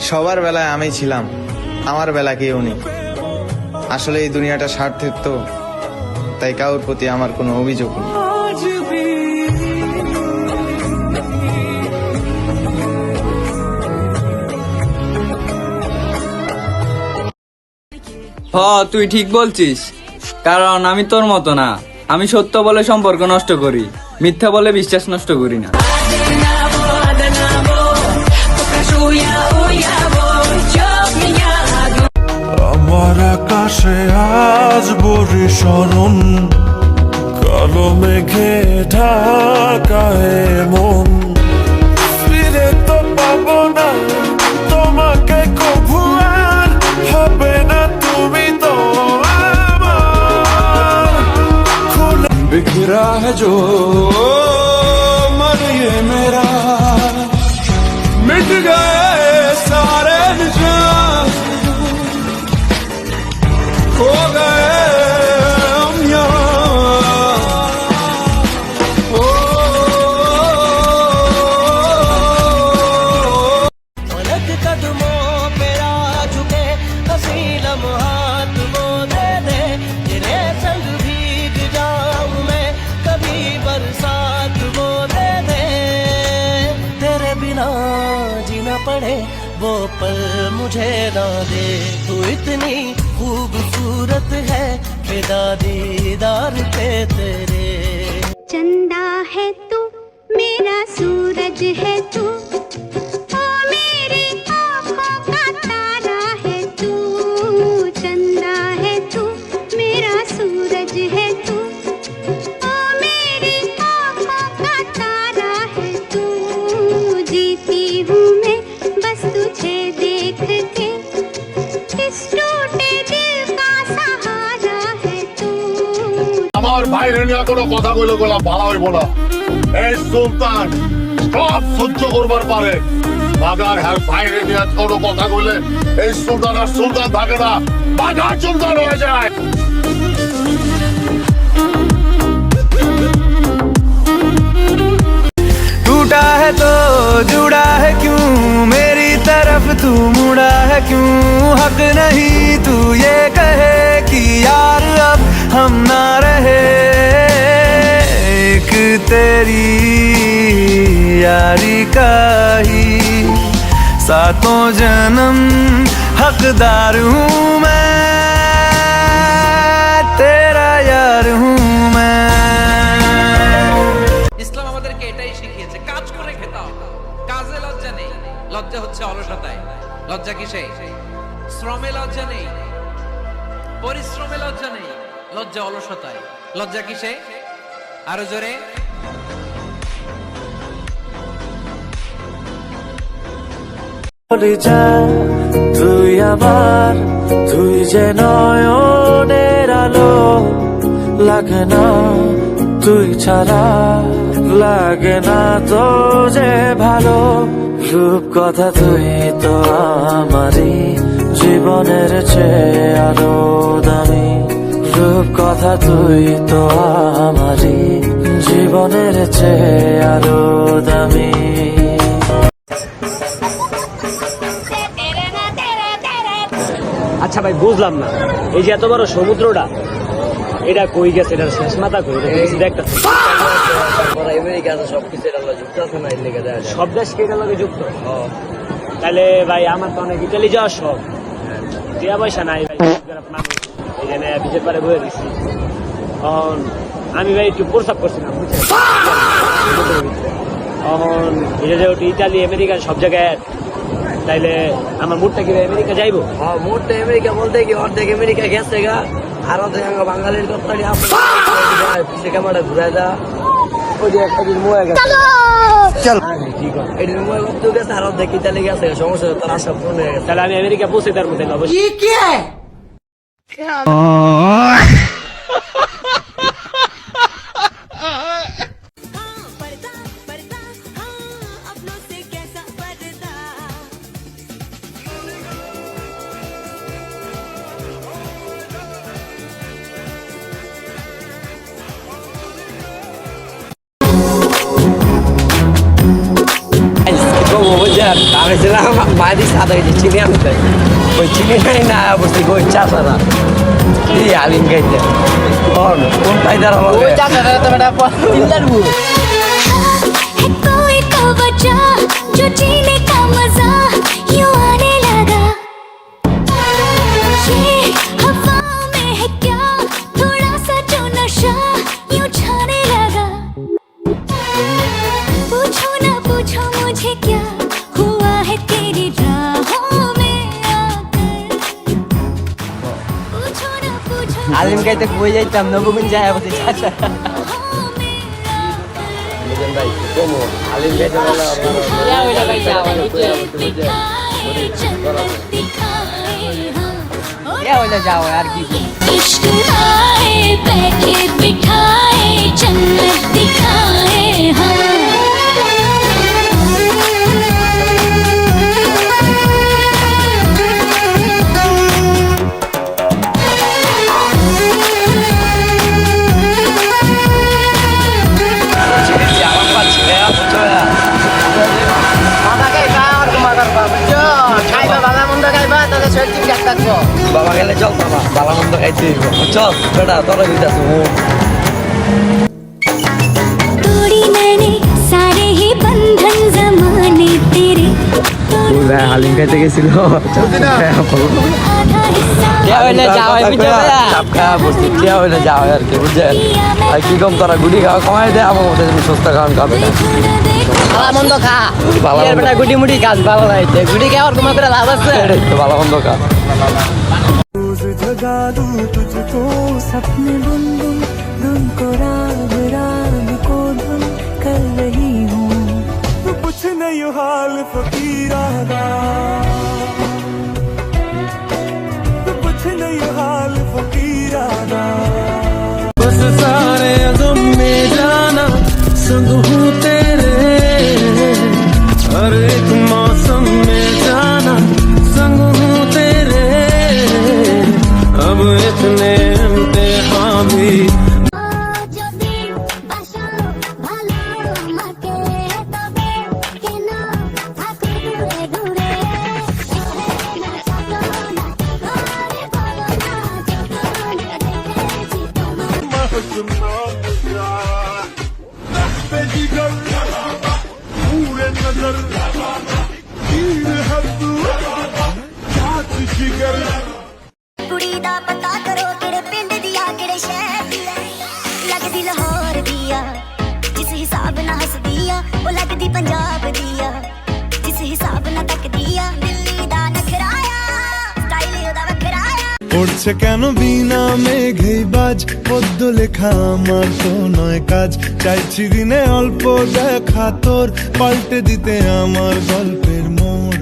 সবার বেলায় আমি ছিলাম, আমার বেলা কেউ নেই। আসলে এই দুনিয়াটা স্বার্থের তো, তাই কারোর প্রতি আমার কোনো অভিযোগ নেই। তুই ঠিক বলছিস, কারণ আমি তোর মতো না। আমি সত্য বলে সম্পর্ক নষ্ট করি, মিথ্যা বলে বিশ্বাস নষ্ট করি না। আমার আকাশে আজ বরিশরণ, কালো মেঘে ঢাকায় মন। ফিরে তো পাবো না তোমাকে কভু, আর হবে না তুমি তো আমার। খুলে বিখরা है जो मन ये मेरा, मिट गए सारे निशान, खो गए हम यहाँ। पलक कदमों पे आ झुके हंसी लम्हात वो दे दे, तेरे संग भीग जाऊं मैं कभी बरसात वो दे दे। तेरे बिना जीना पड़े वो पल मुझे ना दे, तू इतनी खूबसूरत है फिदा दीदार पे तेरे। चंदा है तू मेरा सूरज है तू, ओ मेरी आँखों का तारा है तू। चंदा है तू मेरा सूरज है तू, ओ मेरी आँखों का तारा है तू। जीती हूँ मैं बस तुझे देख के, इस टूटे दिल का सहारा है तू। আমার বাইরে নিয়ে কোনো কথা কইলে গেলাম ভালো হইব না। এই সুলতান সব সহ্য করবার পারে, মাগার হ্যাঁ বাইরে নিয়ে কোনো কথা কইলে এই সুলতান আর সুলতান থাকে না, বাঘা সুলতান হয়ে যায়। टूटा है तो जुड़ा है क्यों, मेरी तरफ तू मुड़ा है क्यों। हक नहीं तू ये कहे कि यार अब हम ना रहे, एक तेरी यारी का ही सातों जन्म हकदार हूँ मैं, तेरा यार हूँ मैं। ইসলাম আমাদেরকে এটাই শিখিয়েছে, কাজ করে খেতে হবে। কাজে লজ্জা নেই, লজ্জা হচ্ছে অলসতায়। লজ্জা কিসে? শ্রমে লজ্জা নেই, পরিশ্রমে লজ্জা নেই, লজ্জা অলসতায়। লজ্জা কিসে? আরো জোরে। বলে যা তুই আমার, তুই যে নয়নের আলো, লাগে না তুই ছাড়া, লাগে না তো যে ভালো। রূপ কথা তুই তো আমারই জীবনের চেয়ে আরো দামি, রূপ কথা তুই তো আমারই জীবনের চেয়ে আরো দামি। আচ্ছা ভাই, বুঝলাম না, এই যে এত বড় সমুদ্রটা, এটা কই গেছে? এটার শেষ মাথা কই? দেখতে সব দেশ কি এটার লগে যুক্ত? তাহলে ভাই আমার তো অনেক ইতালি যাওয়ার শখ, টিয়া পয়সা নাই ভাই, মানুষ এখানে বিচের পারে বয়ে দিচ্ছি। তখন আমি ভাই একটু প্রস্তাব করছিলাম, বুঝছেন, তখন এটা যে ইতালি আমেরিকা সব জায়গায়, তাইলে আমার মুডটা কি আমেরিকা যাইবো? হ্যাঁ, মুডটা আমেরিকা বলতে কি অর্ধেক আমেরিকা গেছে গা, আর অর্ধেক বাঙালির কথাটি ক্যামেরা ঘুরাই দা। ওই যে একটা দিন মুয়ে গেছে, এটির মুয়ে করতে গেছে, আর অর্ধেক ইতালি গেছে, সমস্যা তার আশা পূরণ হয়ে গেছে। তাহলে আমি আমেরিকা পৌঁছে তার মধ্যে অবশ্যই। আমি ছিলাম বাড়ি সাদা হয়েছে চিনি আনতে ওই চিনি নাই না বসে ওই চাষা না এই আলিম খাইতে কোন ফায়দার আমার है कोई तो वजह जो जीने का मजा यूं आने लगा ये हवाओं में है क्या थोड़ा सा जो नशा यूं छाने लगा पूछो ना पूछो मुझे क्या हुआ है तेरी राहों में आकर पूछो ना पूछो আলিম খাইতে কই যাইতাম নবগুন যায় বসে চাষা ভাই কমো আলিম খাইতে বলে যাও আর কি इश्क आए बैठे बिठाए जन्नत दिखाए বাবা গেলে চল বাবা বালা মন্দ খাইতে চল বেটা তোরা দিতেছ तोड़ी मैंने सारे ही बंधन जमाने तेरे হালিম খাইতে গেছিল आधा हिस्सा যাও আর কি বুঝছে আর কি কম তোরা গুড়ি খাওয়া কমাই দে আমার মধ্যে তুমি সস্তা খাওয়ান খাবে না ভালো মন্দ খা ভালো এর বেটা গুটি মুটি কাজ ভালো নাইতে গুটি খাওয়ার কোনো করে লাভ আছে তো ভালো মন্দ খা जगा दूं तुझको सपने बुनबुन धुन को राग राग को धुन कर रही हूँ कुछ नहीं हाल फकीरा दा कुछ नहीं हाल फकीरा दा बस सारे गम में जाना संग हूँ तेरे हर एक मौसम में जाना संग हूँ तेरे अब इतने इम्तिहान भी যদি বাসা ভালো মাকে তবে কেন থাকো দূরে দূরে না চালো না ঘরে বলো না যখন দেখেছি তোমার ਕੁੜੀ ਦਾ ਪਤਾ ਕਰੋ ਕਿਹੜੇ ਪਿੰਡ ਦੀ ਆ ਕਿਹੜੇ ਸ਼ਹਿਰ ਦੀ ਆ ਲੱਗਦੀ ਲਾਹੌਰ ਦੀ ਆ ਜਿਸ ਹਿਸਾਬ ਨਾਲ ਹੱਸਦੀ ਆ ਉਹ ਲੱਗਦੀ ਪੰਜਾਬ ਦੀ ਆ ਜਿਸ ਹਿਸਾਬ ਨਾਲ ਤੱਕਦੀ ਆ ਦਿੱਲੀ ਦਾ ਨਖਰਾਇਆ ਸਟਾਈਲ ਉਹਦਾ ਵੱਖਰਾਇਆ পড়ছে কেন বিনা মেঘেই বাজ পদ্য লেখা আমার তো নয় কাজ চাইছি দিনে অল্প দেখা তোর পাল্টে দিতে আমার গল্পের মোড়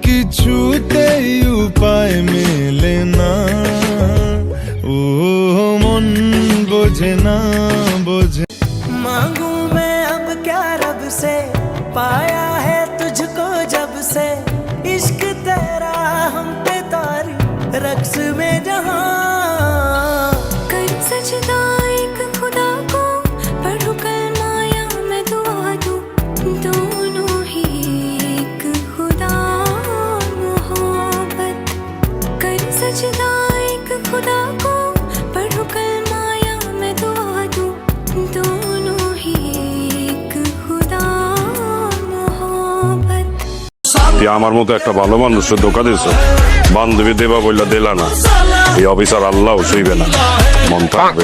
কিছুতেই উপায় মেলে না ও মন বোঝে না বোঝে मांगू मैं अब क्या रब से पाया है तुझको जब से इश्क तेरा हम पे तारी रक्स में जहां कर सजदा एक खुदा को पढ़ू कलमा या मैं दुआ दूं दोनों ही एक खुदा मोहब्बत कर सजदा एक खुदा को पढ़ू कलमा या मैं दुआ दूं दोनों ही एक खुदा मोहब्बत আমার মতো একটা ভালো মানুষের ধোকা দিয়েছ বান্ধবী দেবা বললা দিলা না এই অফিসার আল্লাহ শুইবে না মন থাকবে